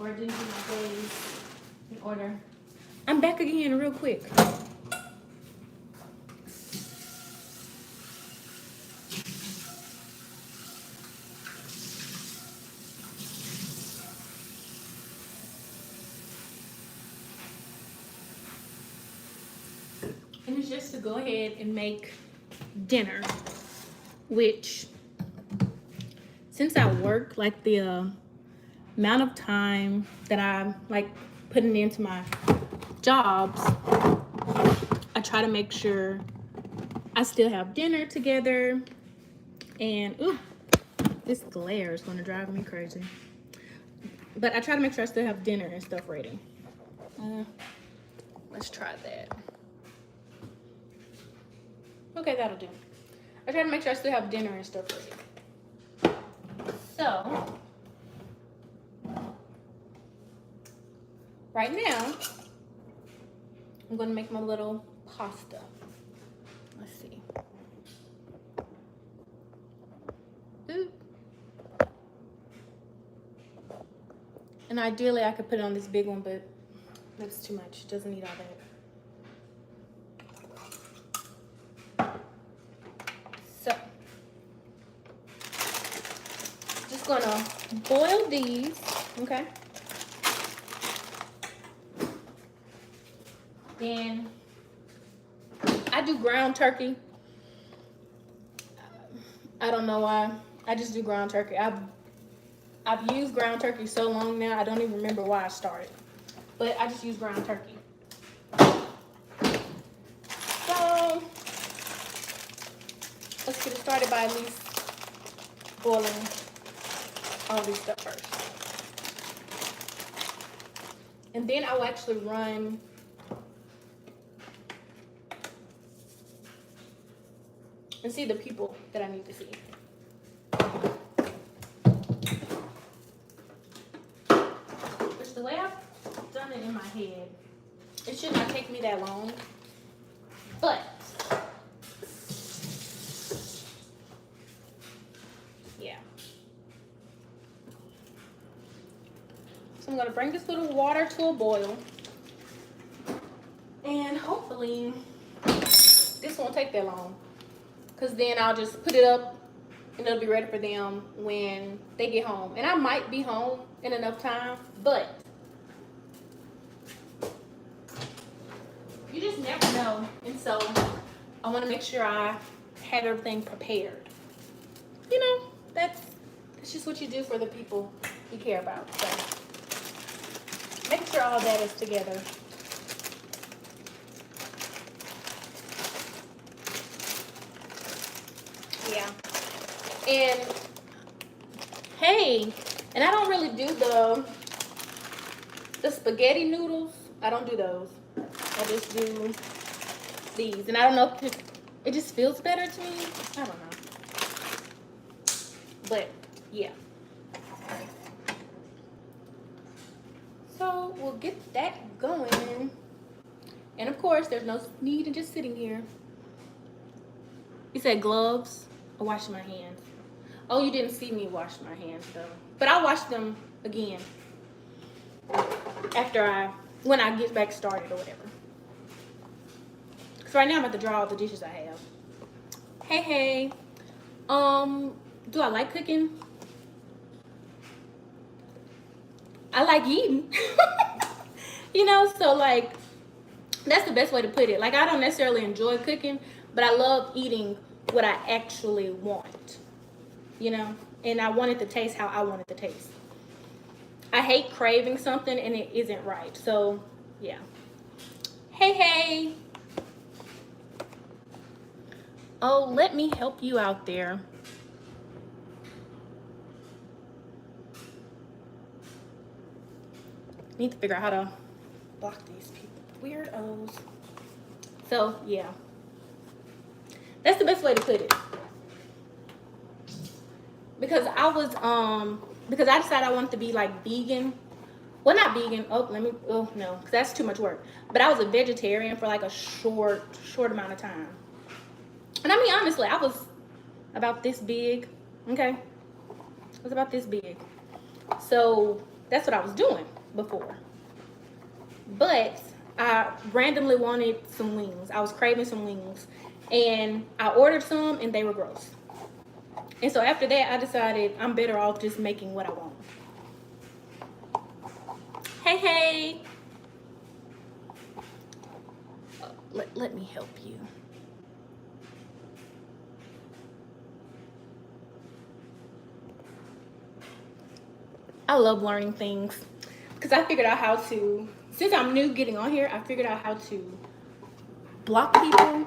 or didn't do my days in order. I'm back again real quick. And it's just to go ahead and make dinner, which since I work, like the amount of time that I'm like putting into my jobs, I try to make sure I still have dinner together. And ooh, this glare is gonna drive me crazy. But I try to make sure I still have dinner and stuff ready. Let's try that. Okay, that'll do. I try to make sure I still have dinner and stuff ready. So, right now, I'm gonna make my little pasta. Let's see. Ooh. And ideally, I could put it on this big one, but that's too much. It doesn't need all that. So, just gonna boil these, okay? Then I do ground turkey. I don't know why. I just do ground turkey. I've used ground turkey so long now, I don't even remember why I started. But I just use ground turkey. So let's get it started by at least boiling all this stuff first. And then I will actually run and see the people that I need to see. Which the way I've done it in my head, it should not take me that long. But yeah. So I'm gonna bring this little water to a boil. And hopefully this won't take that long. Because then I'll just put it up and it'll be ready for them when they get home. And I might be home in enough time, but you just never know. And so I want to make sure I have everything prepared. You know, that's just what you do for the people you care about. So making sure all that is together. Yeah. And hey, and I don't really do the spaghetti noodles. I don't do those. I just do these. And I don't know if it just feels better to me. I don't know. But yeah. So we'll get that going. And of course, there's no need in just sitting here. You said gloves? Or washing my hands? Oh, you didn't see me wash my hands though. But I'll wash them again when I get back started or whatever. Because right now I'm about to draw all the dishes I have. Hey. Do I like cooking? I like eating. You know, so like, that's the best way to put it. Like, I don't necessarily enjoy cooking, but I love eating what I actually want, you know, and I want it to taste how I want it to taste. I hate craving something and it isn't right. So yeah. Hey. Oh, let me help you out there. Need to figure out how to block these people. Weirdos. So yeah. That's the best way to put it. Because because I decided I wanted to be like vegan. Well, not vegan. Oh no, because that's too much work. But I was a vegetarian for like a short amount of time. And I mean, honestly, I was about this big. Okay, I was about this big. So that's what I was doing before. But I randomly wanted some wings. I was craving some wings. And I ordered some and they were gross. And so after that, I decided I'm better off just making what I want. Hey, hey. Let me help you. I love learning things because I figured out how to, since I'm new getting on here, I figured out how to block people.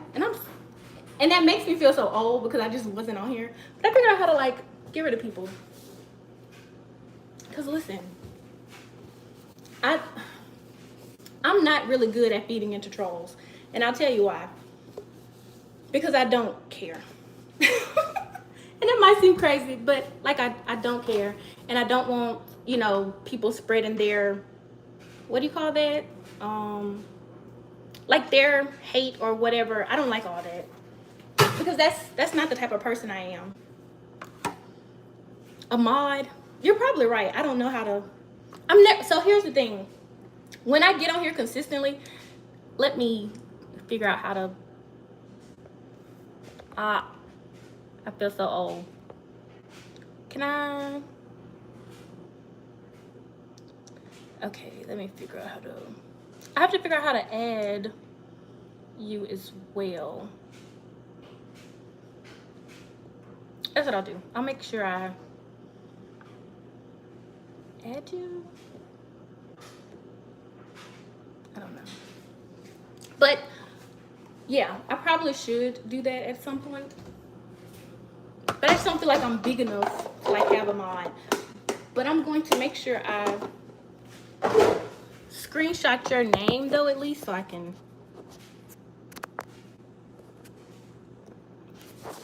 And that makes me feel so old because I just wasn't on here. But I figured out how to like get rid of people. Because listen, I'm not really good at feeding into trolls. And I'll tell you why. Because I don't care. And it might seem crazy, but like I don't care. And I don't want, you know, people spreading their, what do you call that? Like their hate or whatever. I don't like all that. Because that's not the type of person I am. A mod, you're probably right. I don't know how to, so here's the thing. When I get on here consistently, let me figure out how to, I feel so old. Can I? Okay, let me figure out how to, I have to figure out how to add you as well. That's what I'll do. I'll make sure I add you. I don't know. But yeah, I probably should do that at some point. But I just don't feel like I'm big enough to like have a mod. But I'm going to make sure I screenshot your name though, at least, so I can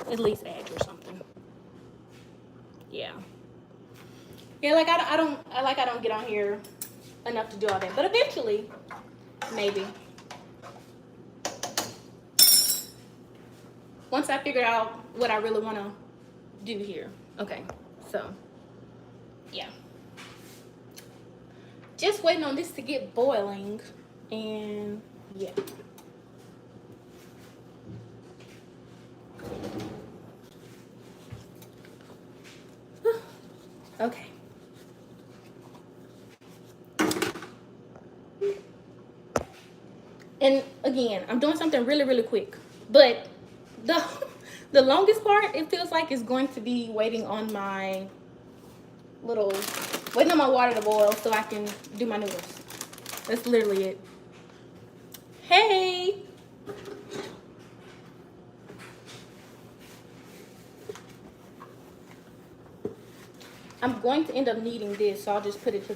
at least add you or something. Yeah. Yeah, like I don't get on here enough to do all that. But eventually, maybe. Once I figure out what I really want to do here. Okay, so yeah. Just waiting on this to get boiling, and yeah. Okay. And again, I'm doing something really, really quick. But the longest part, it feels like, is going to be waiting on my waiting on my water to boil so I can do my noodles. That's literally it. Hey! I'm going to end up needing this, so I'll just put it to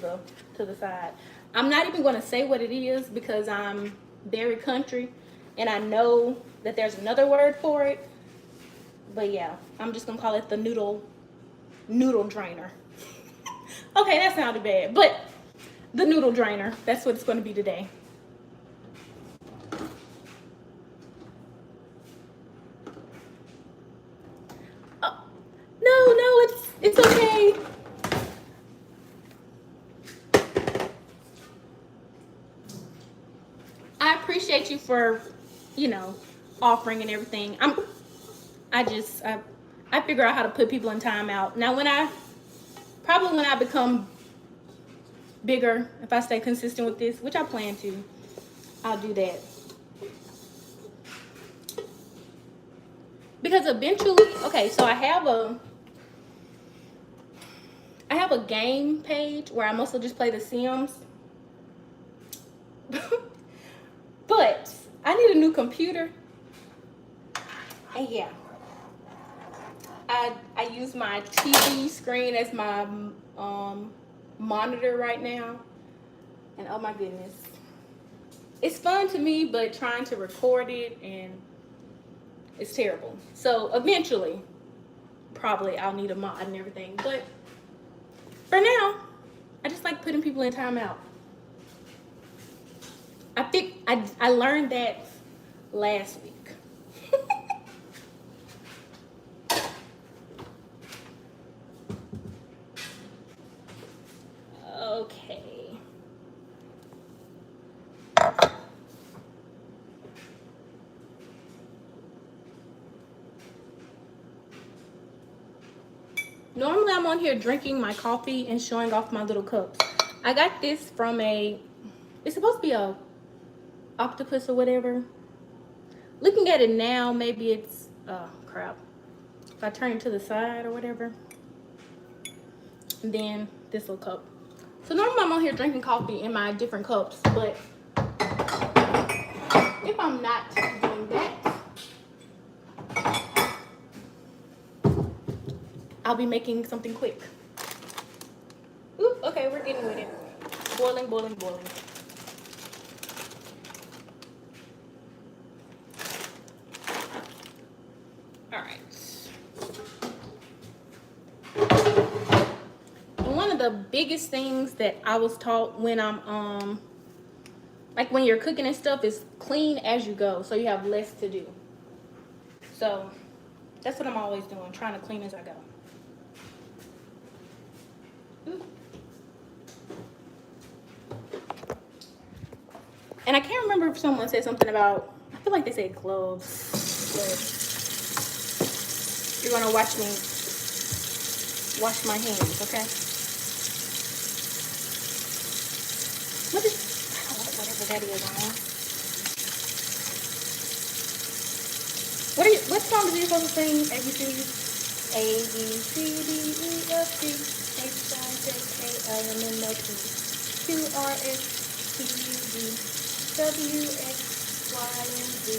the side. I'm not even going to say what it is because I'm very country and I know that there's another word for it. But yeah, I'm just going to call it the noodle drainer. Okay, that sounded bad, but the noodle drainer, that's what it's going to be today. Oh, no, it's okay. I appreciate you for, you know, offering and everything. I figure out how to put people in timeout. Now when I become bigger, if I stay consistent with this, which I plan to, I'll do that. Because eventually, okay, so I have a game page where I mostly just play The Sims. But I need a new computer. And yeah. I use my TV screen as my monitor right now. And oh my goodness. It's fun to me, but trying to record it, and it's terrible. So eventually, probably I'll need a mod and everything. But for now, I just like putting people in timeout. I learned that last week. Okay. Normally I'm on here drinking my coffee and showing off my little cups. I got this from it's supposed to be a octopus or whatever. Looking at it now, maybe it's, oh crap. If I turn it to the side or whatever. And then this little cup. So normally I'm on here drinking coffee in my different cups, but if I'm not doing that, I'll be making something quick. Oop, okay, we're getting with it. Boiling, boiling, boiling. All right. And one of the biggest things that I was taught when I'm like when you're cooking and stuff is clean as you go, so you have less to do. So that's what I'm always doing, trying to clean as I go. And I can't remember if someone said something about, I feel like they said gloves, but you're gonna watch me wash my hands, okay? Whatever that is, what song are you supposed to sing? A, B, C, D, E, F, G, H, I, J, K, L, M, N, O, P, Q, R, S, T, U, V, W, X, Y, and Z.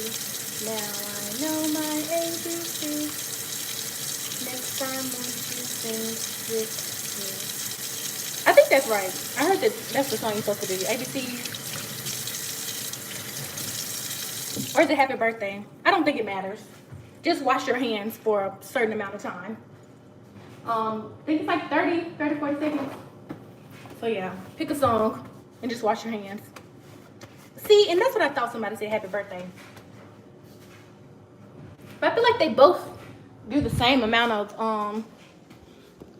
Now I know my ABC. Next time won't you sing with me? I think that's right. I heard that's the song you're supposed to do. ABC. Or is it Happy Birthday? I don't think it matters. Just wash your hands for a certain amount of time. I think it's like 30, 40 seconds. So yeah, pick a song and just wash your hands. See, and that's what I thought somebody said, Happy Birthday. But I feel like they both do the same amount of,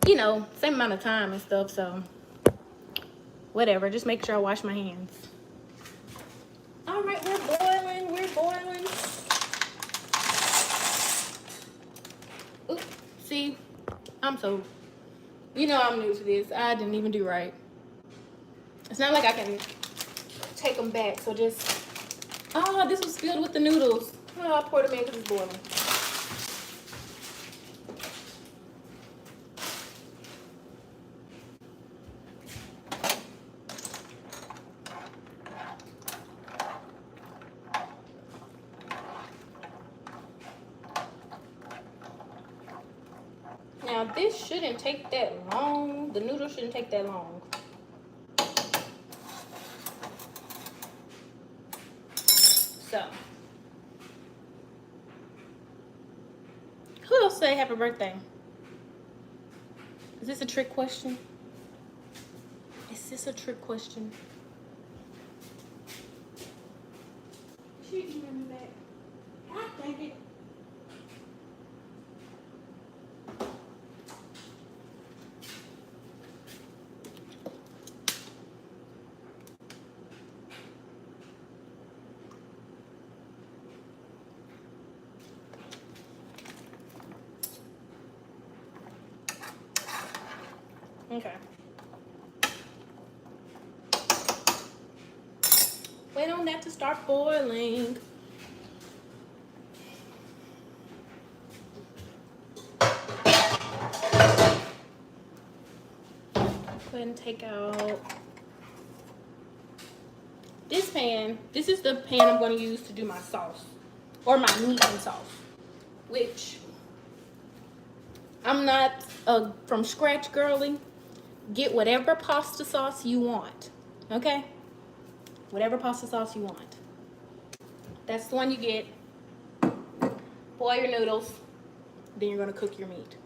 same amount of time and stuff, so whatever, just make sure I wash my hands. All right, we're boiling. Oops, see, I'm new to this. I didn't even do right. It's not like I can take them back, so just, this was filled with the noodles. Oh, I poured them in because it's boiling. Now this shouldn't take that long. The noodles shouldn't take that long. So, who else say happy birthday? Is this a trick question? Is this a trick question? She emailed me back. God dang it. Okay. Wait on that to start boiling. Go ahead and take out this pan. This is the pan I'm going to use to do my sauce, or my meat and sauce, which I'm not a from scratch girly. Get whatever pasta sauce you want, okay? Whatever pasta sauce you want. That's the one you get. Boil your noodles, then you're gonna cook your meat.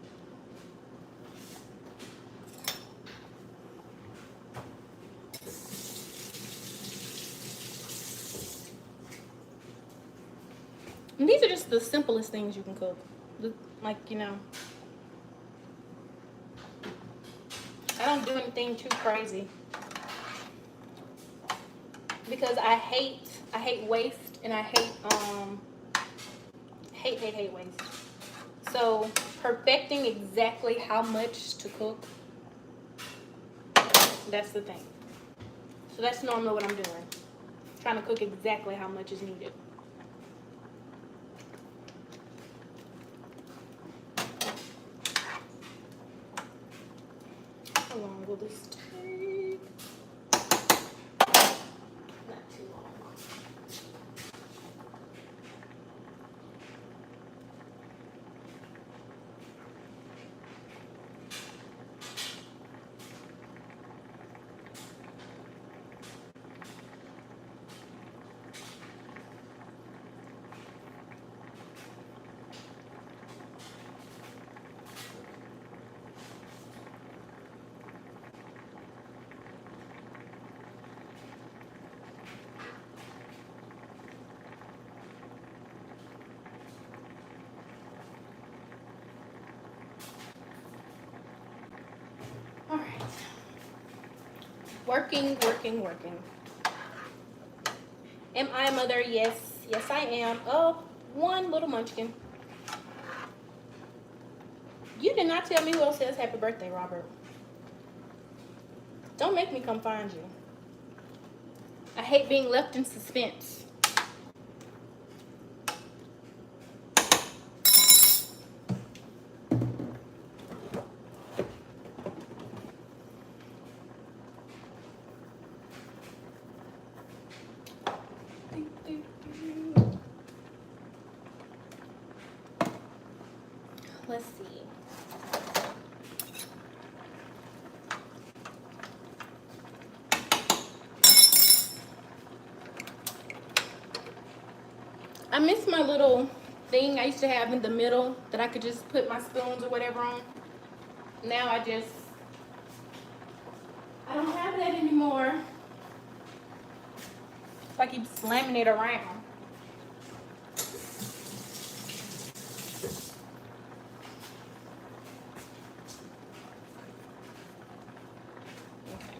And these are just the simplest things you can cook. Like, I don't do anything too crazy because I hate waste, and I hate waste. So perfecting exactly how much to cook. That's the thing. So that's normally what I'm doing. Trying to cook exactly how much is needed. How long will this take? Not too long. All right. Working. Am I a mother? Yes. Yes, I am. Oh, one little munchkin. You did not tell me who else says happy birthday, Robert. Don't make me come find you. I hate being left in suspense. Let's see. I miss my little thing I used to have in the middle that I could just put my spoons or whatever on. Now I don't have that anymore. So I keep slamming it around. Okay.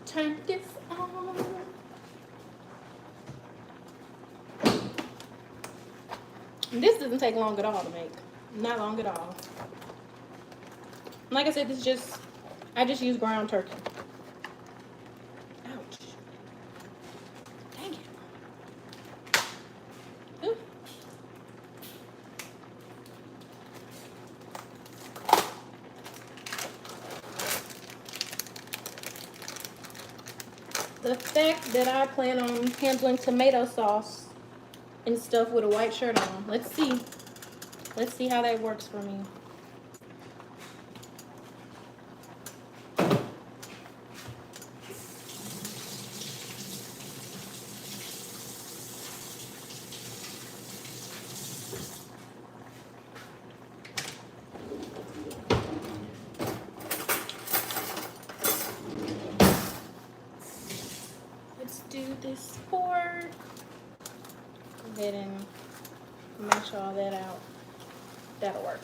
Turn this on. This doesn't take long at all to make. Not long at all. Like I said, I just use ground turkey. Ouch. Dang it. Ooh. The fact that I plan on handling tomato sauce and stuff with a white shirt on. Let's see. Let's see how that works for me. Let's do this fork. Go ahead and mash all that out. That'll work.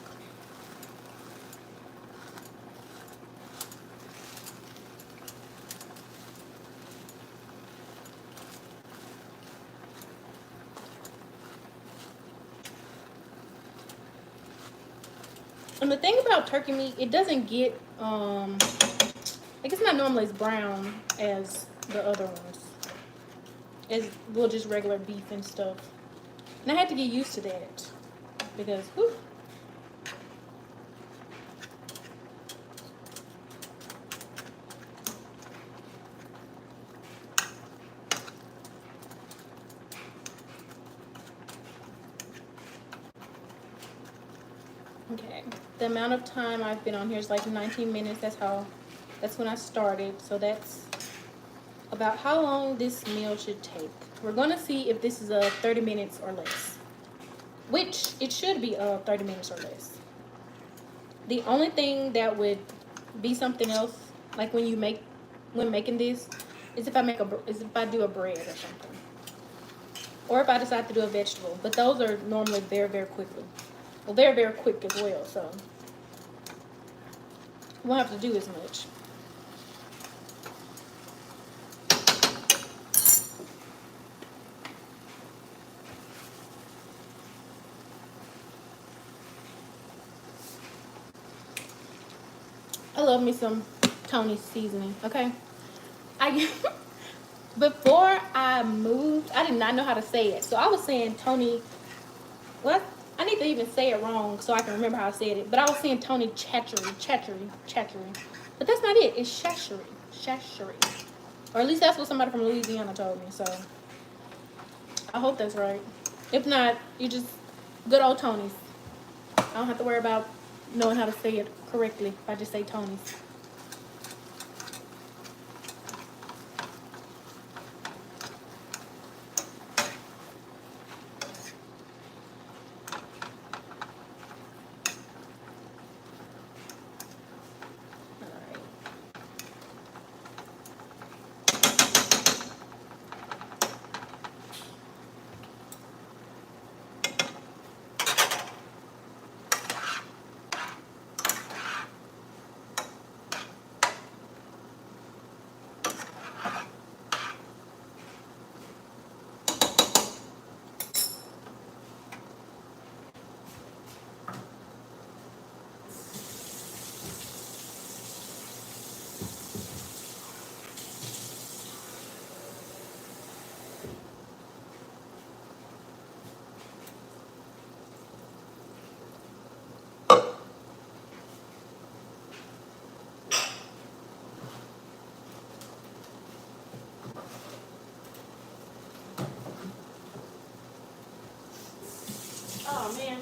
And the thing about turkey meat, it doesn't get, like it's not normally as brown as the other ones. As well, just regular beef and stuff. And I had to get used to that because, whew. Okay, the amount of time I've been on here is like 19 minutes. That's when I started. So that's about how long this meal should take. We're gonna see if this is 30 minutes or less, which it should be 30 minutes or less. The only thing that would be something else, like when making this, is if I do a bread or something, or if I decide to do a vegetable. But those are normally very, very quickly. Well, very, very quick as well, so you won't have to do as much. love me some Tony's seasoning, okay? I before I moved, I did not know how to say it. So I was saying Tony, well, I need to even say it wrong so I can remember how I said it. But I was saying Tony Chachery. But that's not it. It's Chachery. Or at least that's what somebody from Louisiana told me. So I hope that's right. If not, you just good old Tony's. I don't have to worry about knowing how to say it correctly if I just say Tony's. Oh man.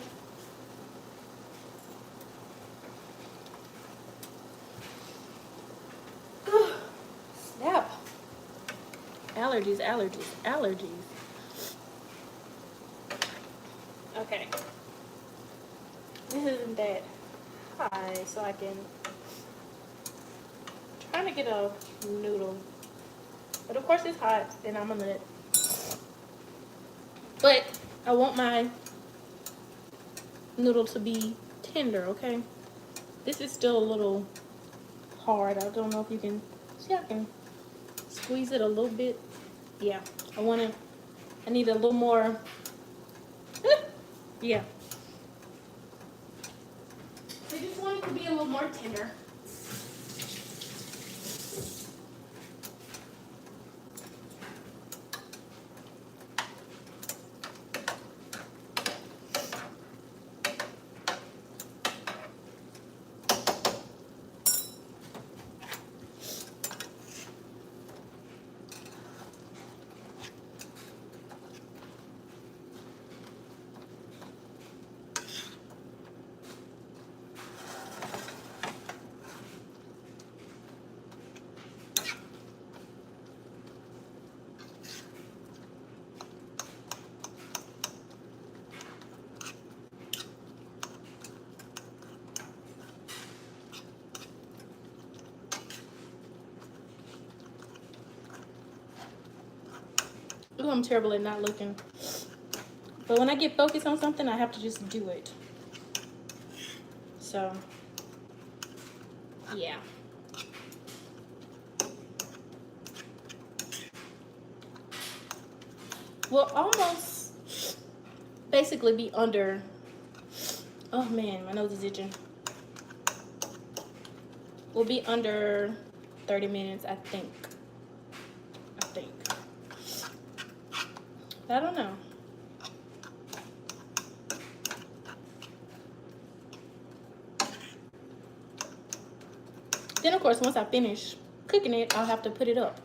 Snap. Allergies. Okay. This isn't that high, so I can trying to get a noodle. But of course it's hot, and I'm gonna but I want my noodle to be tender, okay? This is still a little hard. I don't know if you can see. I can squeeze it a little bit. Yeah, I need a little more. Yeah. I just want it to be a little more tender. Ooh, I'm terrible at not looking. But when I get focused on something, I have to just do it. So, yeah. We'll almost basically be under. Oh man, my nose is itching. We'll be under 30 minutes, I think. I don't know. Then, of course, once I finish cooking it, I'll have to put it up.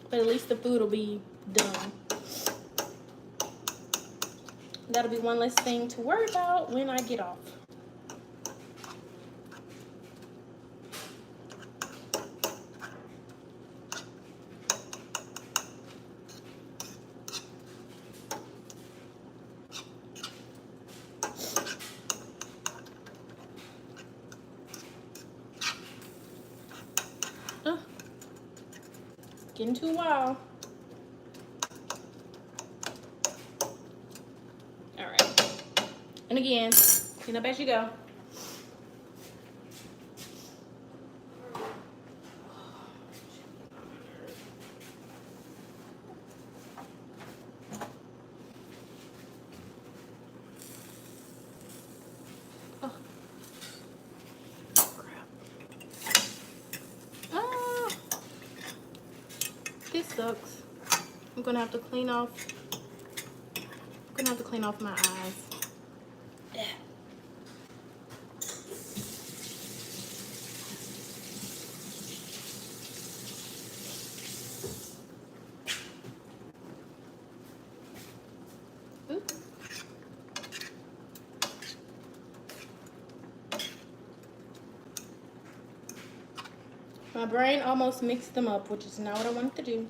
But at least the food will be done. That'll be one less thing to worry about when I get off. Getting too wild. All right. And again, clean up as you go. gonna have to clean off. I'm gonna have to clean off my eyes. Oops. My brain almost mixed them up, which is not what I wanted to do.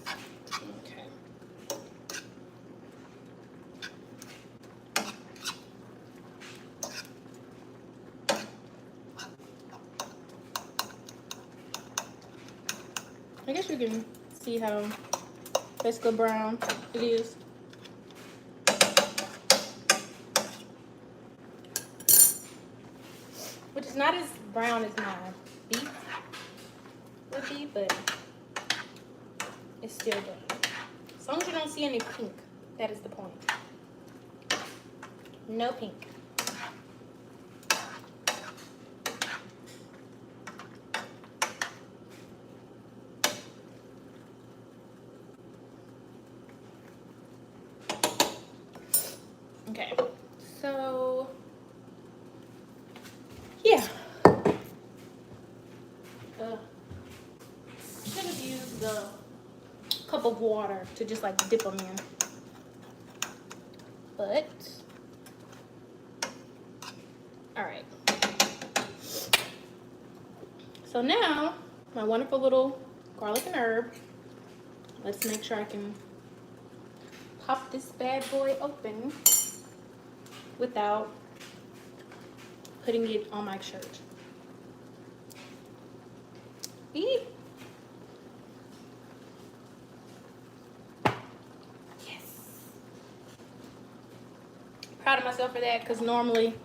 Okay. I guess you can see how basically brown it is. Which is not as brown as my beef would be, but it's still good. As long as you don't see any pink, that is the point. No pink. Okay, so yeah. Should have used the cup of water to just like dip them in. But, all right. So now, my wonderful little garlic and herb. Let's make sure I can pop this bad boy open without putting it on my shirt. Eat. Yes. Proud of myself for that, because normally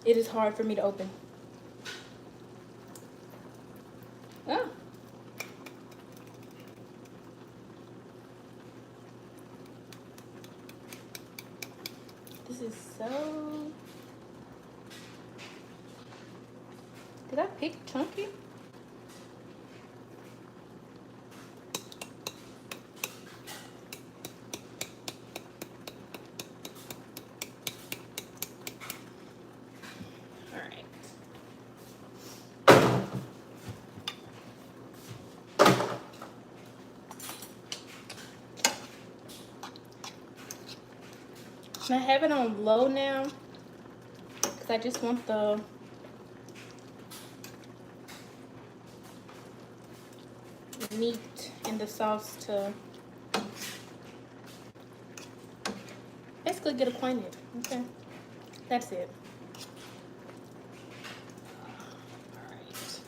it is hard for me to open. Oh. This is so... Did I pick chunky? All right. I have it on low now because I just want the meat and the sauce to basically get acquainted. Okay, that's it. All right.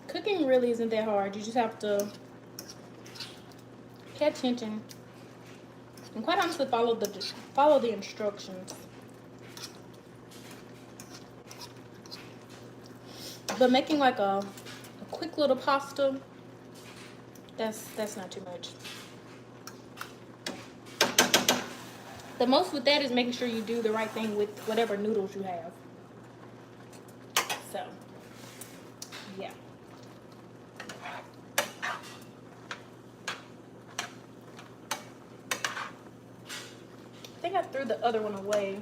Cooking really isn't that hard. You just have to pay attention and quite honestly follow the instructions. But making like a quick little pasta, that's not too much. The most with that is making sure you do the right thing with whatever noodles you have. So, yeah. I think I threw the other one away.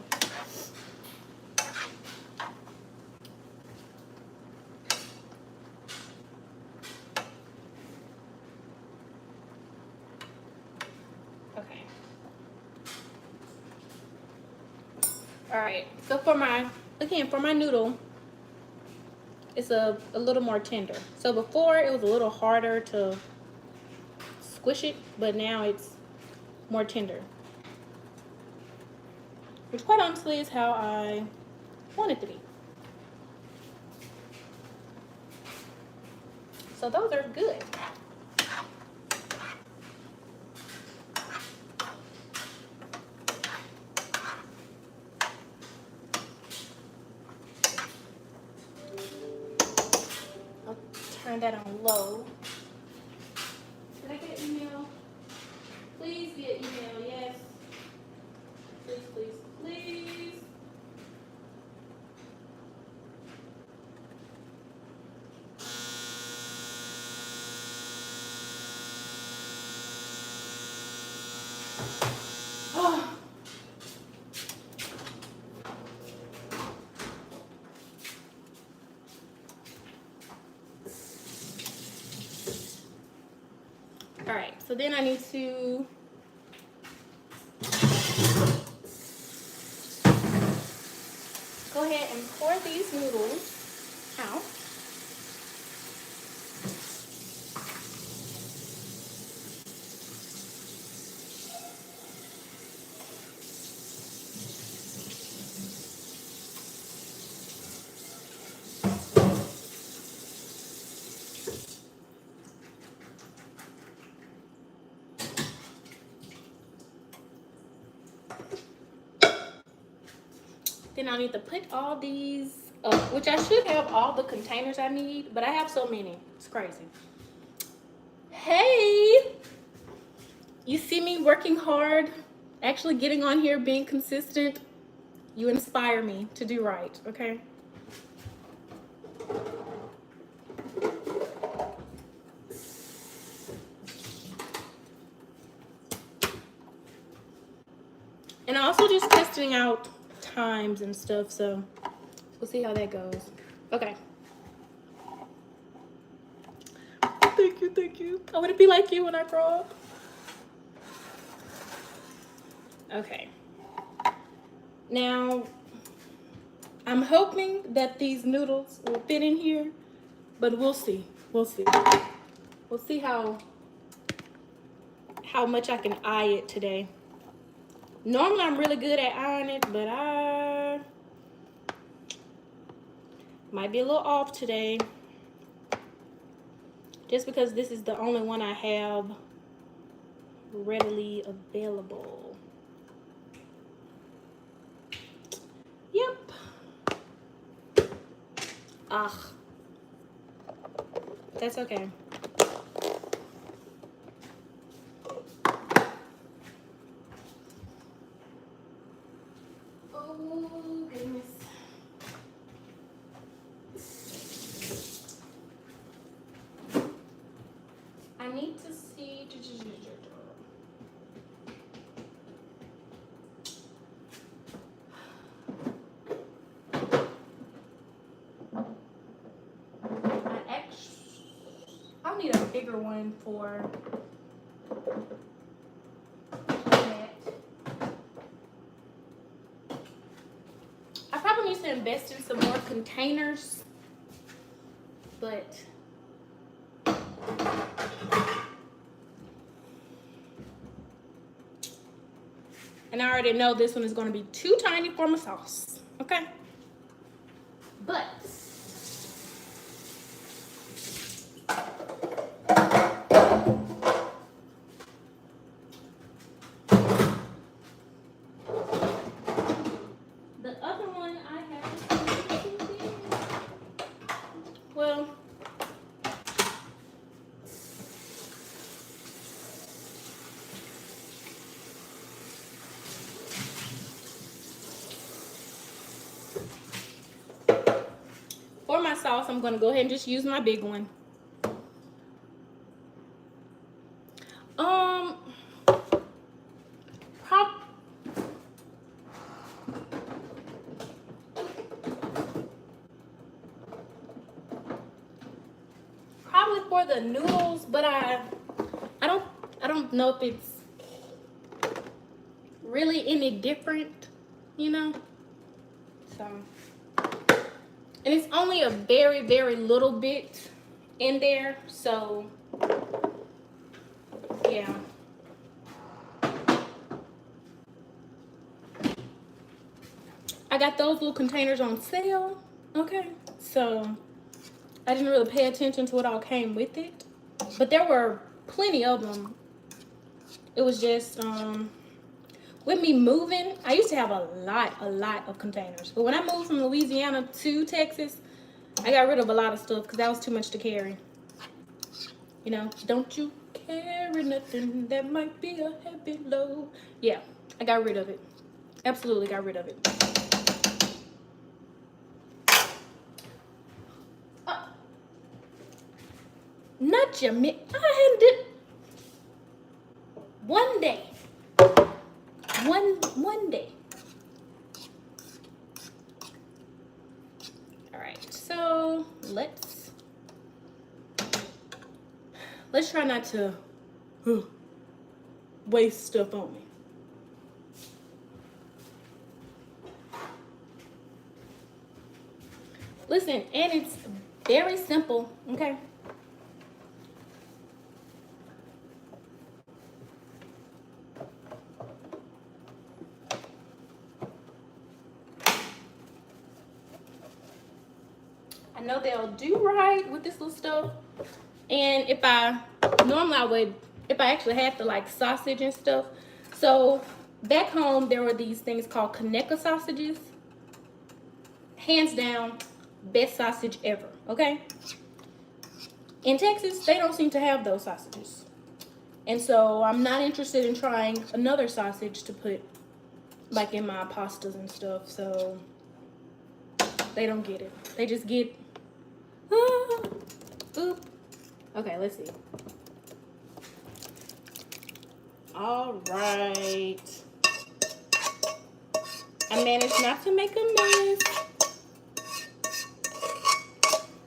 Okay. All right. So for my noodle, it's a little more tender. So before it was a little harder to squish it, but now it's more tender. Which quite honestly is how I want it to be. So those are good. I'll turn that on low. Did I get an email? Please via email, yes. Please, please, please. Oh. All right, so then I need to go ahead and pour these noodles out. Then I need to put all these up, which I should have all the containers I need, but I have so many. It's crazy. Hey, you see me working hard, actually getting on here, being consistent. You inspire me to do right, okay? And also just testing out times and stuff, so we'll see how that goes. Okay. Thank you. I want to be like you when I grow up. Okay. Now, I'm hoping that these noodles will fit in here, but we'll see. We'll see. We'll see how much I can eye it today. Normally, I'm really good at eyeing it, but I might be a little off today. Just because this is the only one I have readily available. Yep. Ugh. That's okay. Oh, goodness. I need to see. I'll need a bigger one for that. I probably need to invest in some more containers, but and I already know this one is going to be too tiny for my sauce, okay? But the other one I have, well, for my sauce, I'm going to go ahead and just use my big one. Probably for the noodles, but I don't know if it's really any different, you know. So, and it's only a very, very little bit in there, so yeah. I got those little containers on sale, okay? So I didn't really pay attention to what all came with it, but there were plenty of them. It was just with me moving, I used to have a lot of containers, but when I moved from Louisiana to Texas, I got rid of a lot of stuff because that was too much to carry. You know, don't you carry nothing that might be a heavy load. Yeah, I got rid of it. Absolutely got rid of it. Not your I hadn't did one day. One day. All right, so let's try not to waste stuff on me. Listen, and it's very simple, okay? I know they'll do right with this little stuff. And if I actually had the like sausage and stuff. So back home, there were these things called Conecuh sausages. Hands down, best sausage ever, okay? In Texas, they don't seem to have those sausages. And so I'm not interested in trying another sausage to put like in my pastas and stuff. So they don't get it. They just get, oop. Okay, let's see. All right. I managed not to make a mess.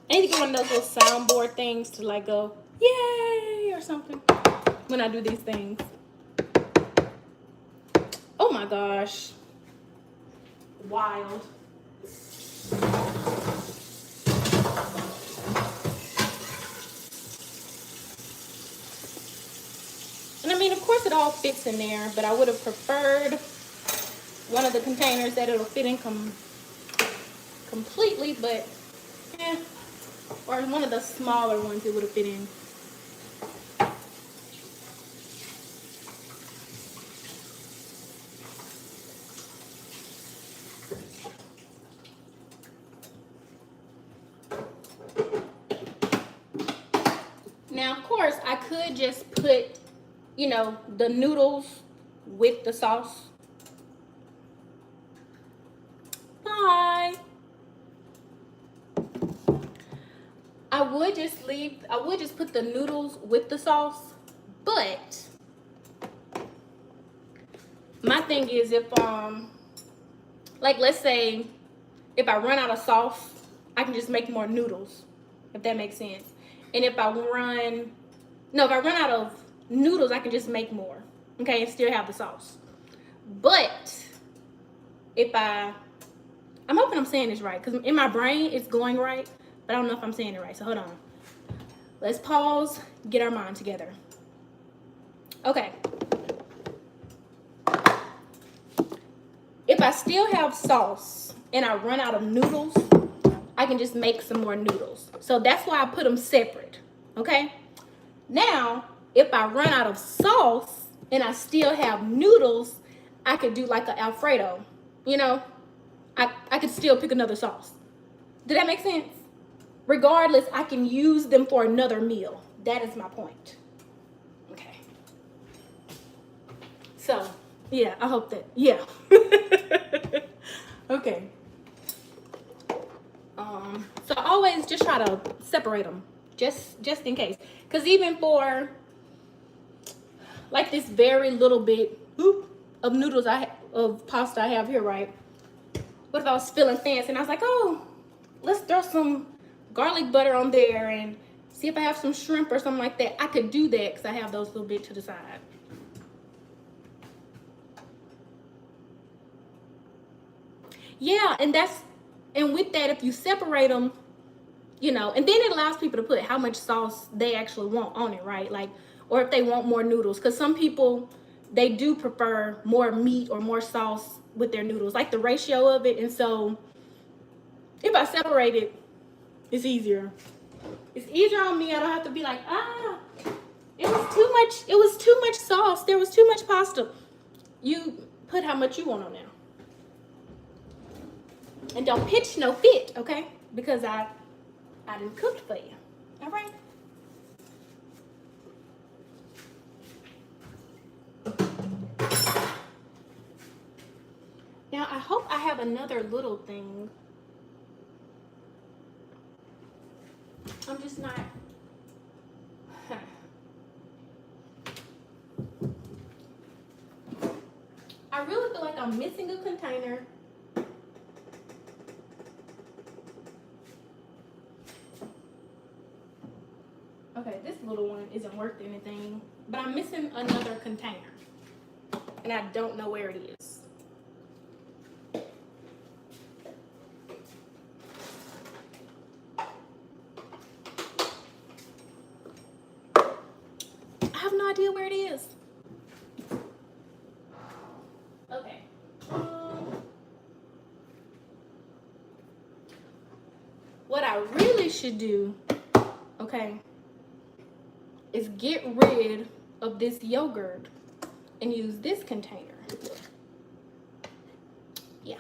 I need to get one of those little soundboard things to like go, yay, or something when I do these things. Oh my gosh. Wild. And I mean, of course it all fits in there, but I would have preferred one of the containers that it'll fit in completely, but or one of the smaller ones it would have fit in. Now, of course, I could just put, you know, the noodles with the sauce. Bye. I would just put the noodles with the sauce, but my thing is if like let's say if I run out of sauce, I can just make more noodles, if that makes sense. And if I run out of noodles, I can just make more, okay, and still have the sauce. But if I'm hoping I'm saying this right, because in my brain it's going right, but I don't know if I'm saying it right, so hold on. Let's pause, get our mind together. Okay. If I still have sauce and I run out of noodles, I can just make some more noodles. So that's why I put them separate, okay? Now, if I run out of sauce and I still have noodles, I could do like an Alfredo, you know? I could still pick another sauce. Did that make sense? Regardless, I can use them for another meal. That is my point. Okay. So, yeah, I hope that, yeah. Okay. So always just try to separate them, just in case. Because even for like this very little bit of noodles of pasta I have here, right? What if I was feeling fancy and I was like, oh, let's throw some garlic butter on there and see if I have some shrimp or something like that. I could do that because I have those little bit to the side. Yeah, and with that, if you separate them, you know, and then it allows people to put how much sauce they actually want on it, right? Like, or if they want more noodles, because some people, they do prefer more meat or more sauce with their noodles, like the ratio of it. And so if I separate it, it's easier. It's easier on me. I don't have to be like, it was too much sauce. There was too much pasta. You put how much you want on there. And don't pitch no fit, okay? Because I didn't cook for you. All right? Now, I hope I have another little thing. I'm just not. I really feel like I'm missing a container. Okay, this little one isn't worth anything, but I'm missing another container. And I don't know where it is. I have no idea where it is. Okay. What I really should do, okay, is get rid of this yogurt and use this container. Yeah.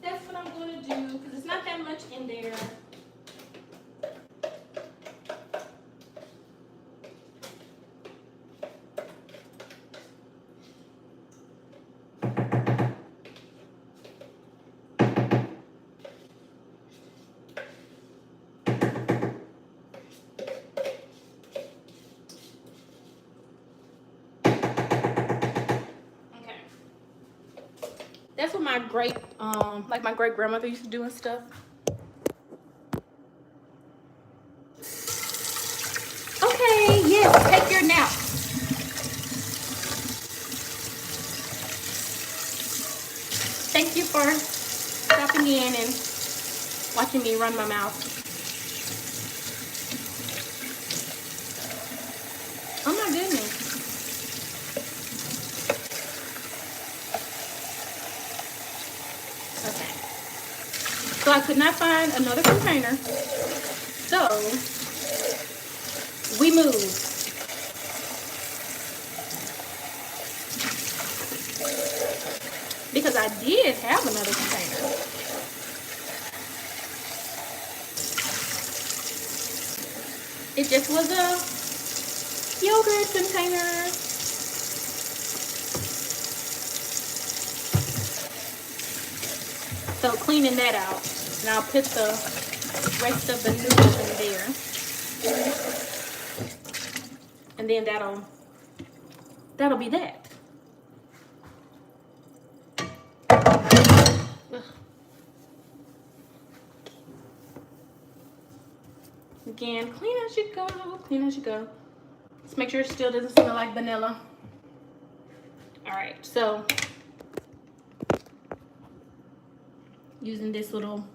That's what I'm going to do because it's not that much in there. That's what my like my great grandmother used to do and stuff. Okay, yes, take your nap. Thank you for stopping in and watching me run my mouth. Oh my goodness. So I could not find another container. So we moved. Because I did have another container. It just was a yogurt container. So cleaning that out. And I'll put the rest of the noodles in there. And then that'll be that. Ugh. Again, clean as you go, clean as you go. Let's make sure it still doesn't smell like vanilla. All right, so using this little,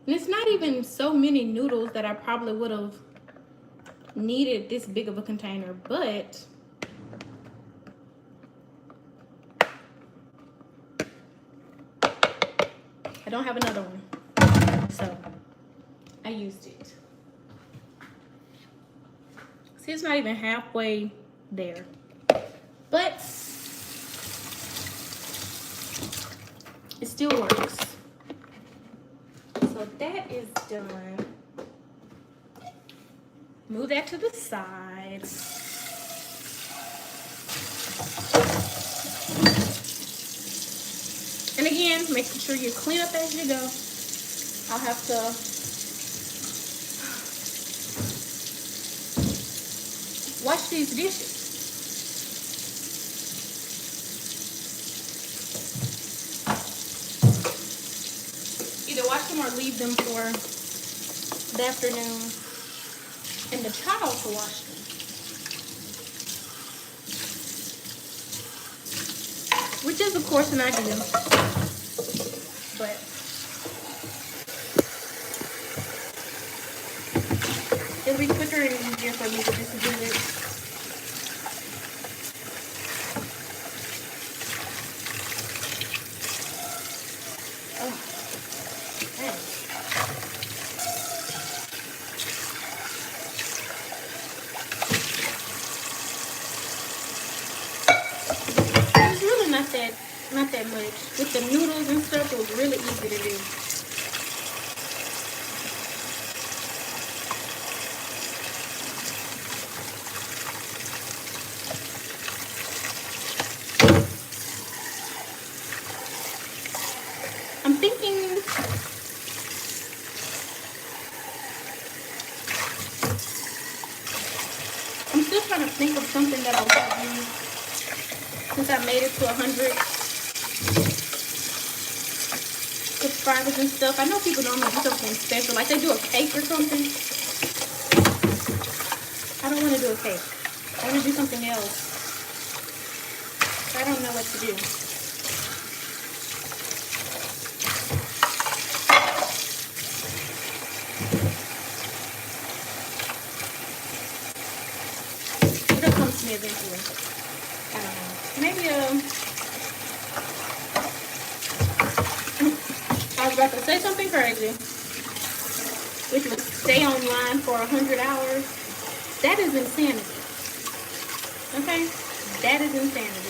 and it's not even so many noodles that I probably would have needed this big of a container, but I don't have another one, so I used it. See, it's not even halfway there, but it still works. So that is done. Move that to the side. And again, making sure you clean up as you go. I'll have to wash these dishes. Either wash them or leave them for the afternoon and the child to wash them. Which is, of course, an idea. But it'll be quicker and easier for me to just do it. Oh, dang. It's really not that much. With the noodles and stuff, it was really easy to do. I'm thinking I'm still trying to think of something that I'll use since I made it to 100 subscribers and stuff. I know people normally do something special, like they do a cake or something. I don't want to do a cake. I want to do something else. I don't know what to do. It'll come to me eventually. I don't know. Maybe I was about to say something crazy, which was stay online for 100 hours. That is insanity. Okay? That is insanity.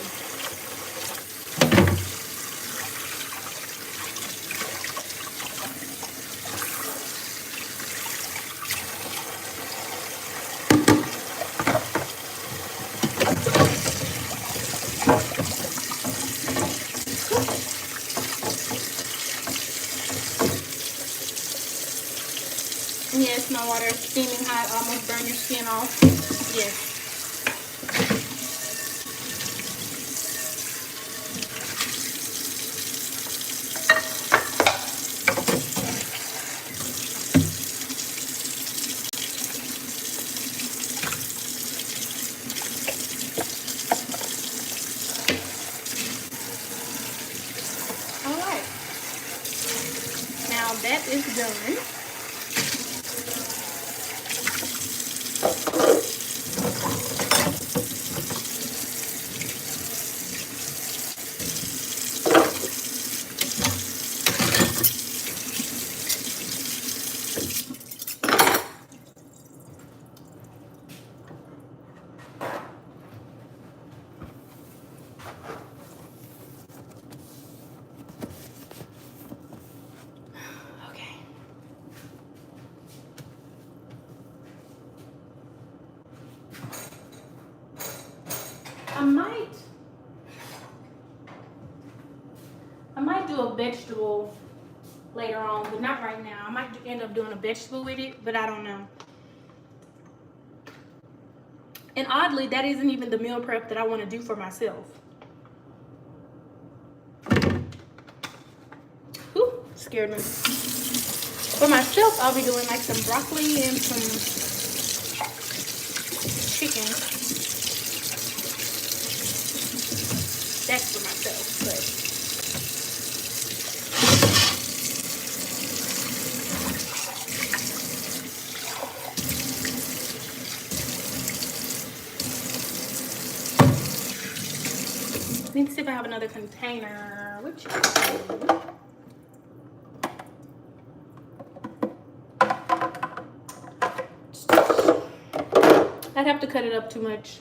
Yes, my water is steaming hot, almost burn your skin off. Yes. All right. Now that is done. I might do a vegetable later on, but not right now. I might end up doing a vegetable with it, but I don't know. And oddly, that isn't even the meal prep that I want to do for myself. Whew, scared me. For myself, I'll be doing like some broccoli and some chicken. That's for myself, but I need to see if I have another container. Which I'd have to cut it up too much.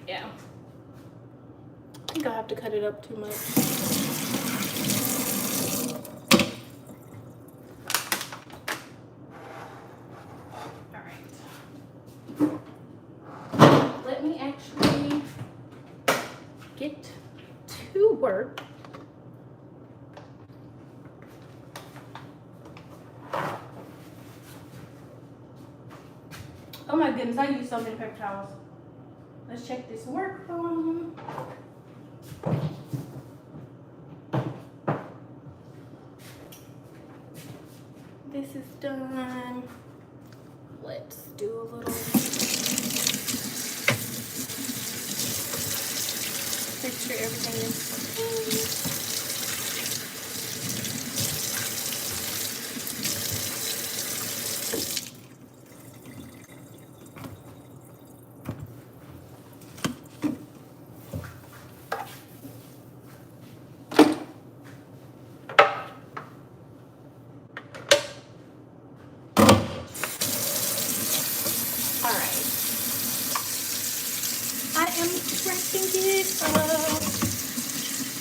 Yeah. I think I'll have to cut it up too much. Let me actually get to work. Oh my goodness, I use so many paper towels. Let's check this workroom. This is done. let's do a little. Make sure everything is clean.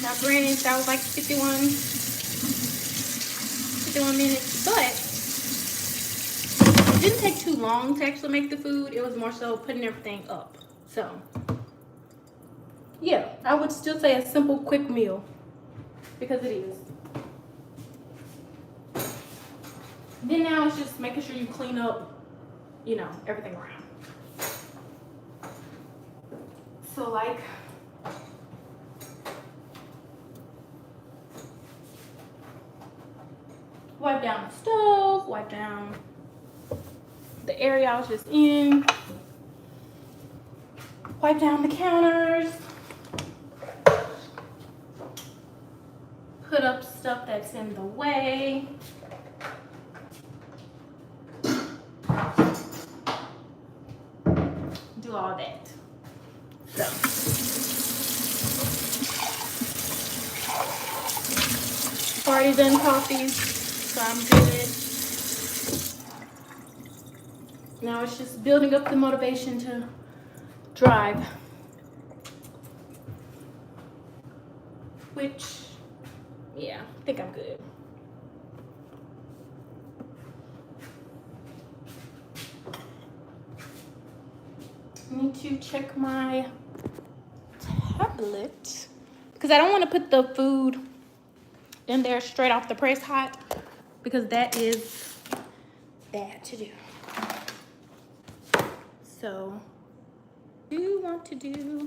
Now granted, that was like 51 minutes, but it didn't take too long to actually make the food. It was more so putting everything up. So yeah, I would still say a simple, quick meal, because it is. Then now it's just making sure you clean up, you know, everything around. So like, wipe down the stove, wipe down the area I was just in, wipe down the counters, put up stuff that's in the way. Do all that. So already done coffee, so I'm good. Now it's just building up the motivation to drive, which, yeah, I think I'm good. I need to check my tablet because I don't want to put the food in there straight off the press hot, because that is bad to do. So you want to do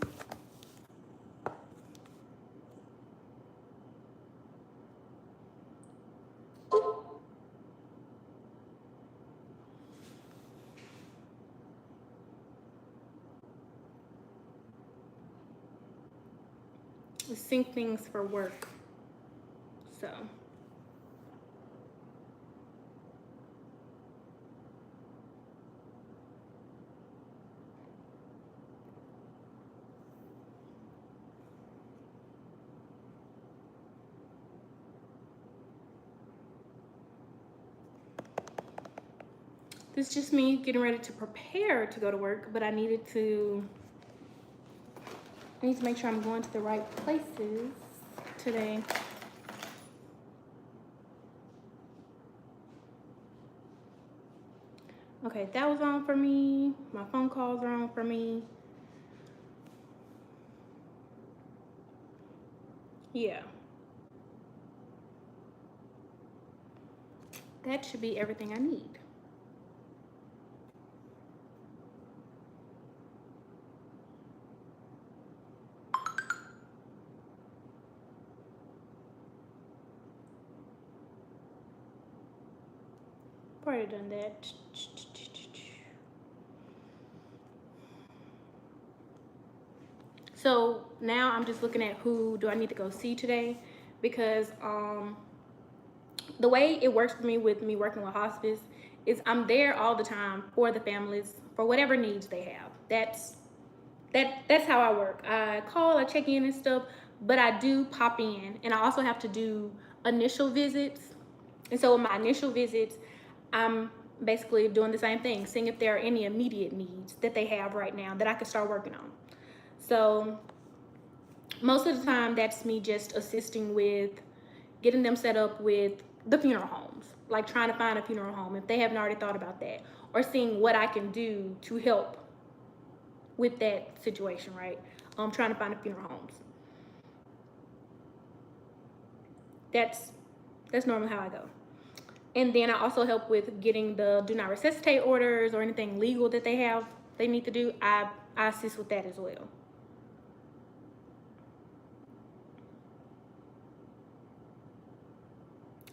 sync things for work. So this is just me getting ready to prepare to go to work, but I need to make sure I'm going to the right places today. Okay, that was on for me. My phone calls are on for me. Yeah. That should be everything I need. Already done that. So now I'm just looking at who do I need to go see today, because the way it works for me with me working with hospice is I'm there all the time for the families for whatever needs they have. That's how I work. I call, I check in and stuff, but I do pop in, and I also have to do initial visits. And so with my initial visits, I'm basically doing the same thing, seeing if there are any immediate needs that they have right now that I could start working on. So most of the time, that's me just assisting with getting them set up with the funeral homes, like trying to find a funeral home if they haven't already thought about that, or seeing what I can do to help with that situation, right? Trying to find a funeral homes. That's normally how I go. And then I also help with getting the do not resuscitate orders or anything legal that they need to do. I assist with that as well.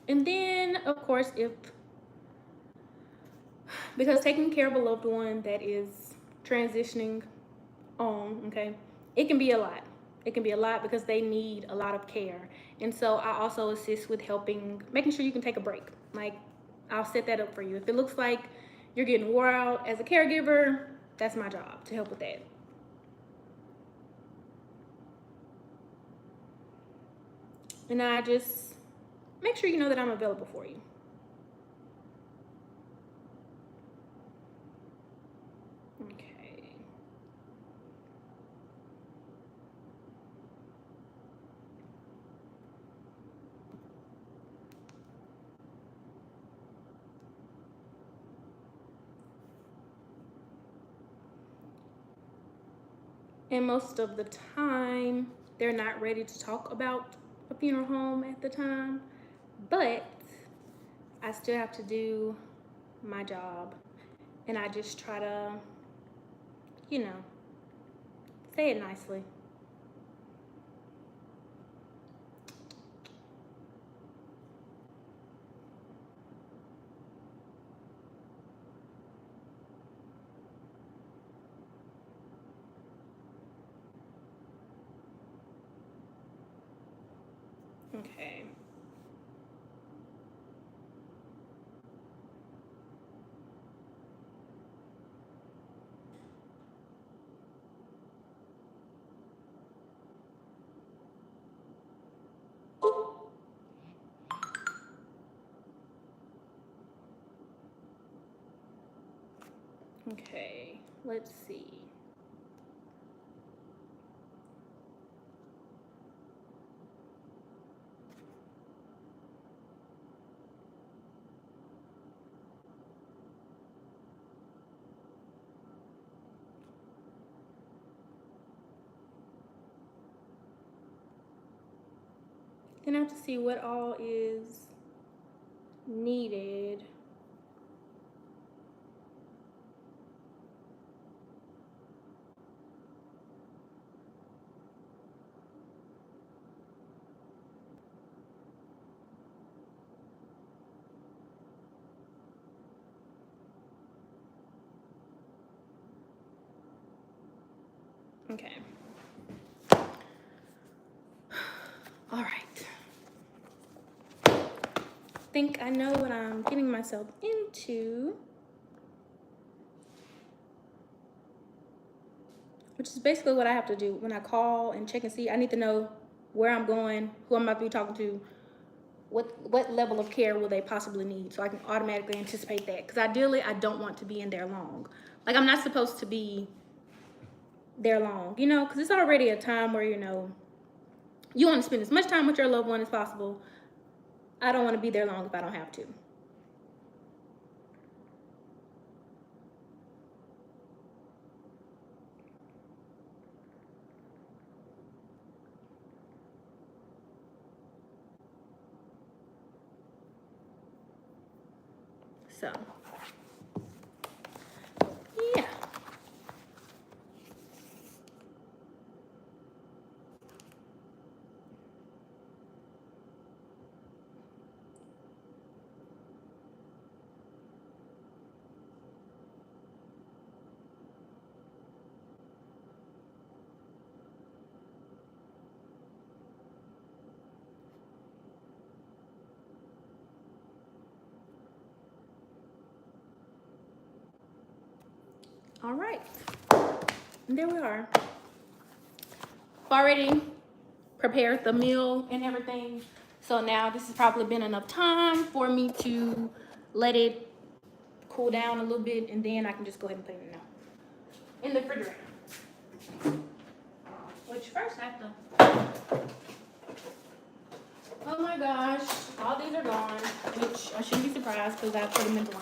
And then, of course, if Because taking care of a loved one that is transitioning on, okay, it can be a lot. It can be a lot because they need a lot of care. And so I also assist with helping, making sure you can take a break. Like, I'll set that up for you. If it looks like you're getting wore out as a caregiver, that's my job to help with that. And I just make sure you know that I'm available for you. Okay. And most of the time, they're not ready to talk about a funeral home at the time, but I still have to do my job. And I just try to, you know, say it nicely. Okay. Okay, let's see. Then I have to see what all is needed. Okay. All right. I think I know what I'm getting myself into, which is basically what I have to do when I call and check and see. I need to know where I'm going, who I'm about to be talking to, what level of care will they possibly need, so I can automatically anticipate that. Because ideally, I don't want to be in there long. Like, I'm not supposed to be there long, you know, because it's already a time where, you know, you want to spend as much time with your loved one as possible. I don't want to be there long if I don't have to. So, yeah. All right. And there we are. I've already prepared the meal and everything. So now this has probably been enough time for me to let it cool down a little bit, and then I can just go ahead and put it in the refrigerator. Which first I have to. Oh my gosh, all these are gone, which I shouldn't be surprised because I put them in lunch.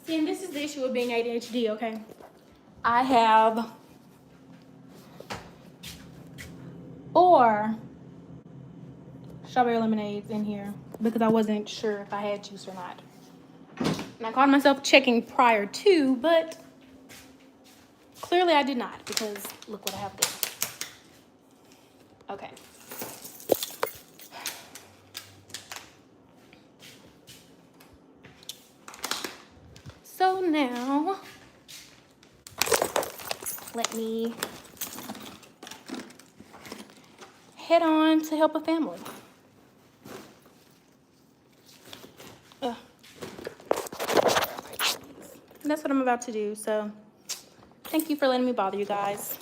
See, and this is the issue of being ADHD, okay? I have 4 strawberry lemonades in here because I wasn't sure if I had juice or not. And I caught myself checking prior to, but clearly I did not because look what I have there. Okay. So now, let me head on to help a family. And that's what I'm about to do. So thank you for letting me bother you guys.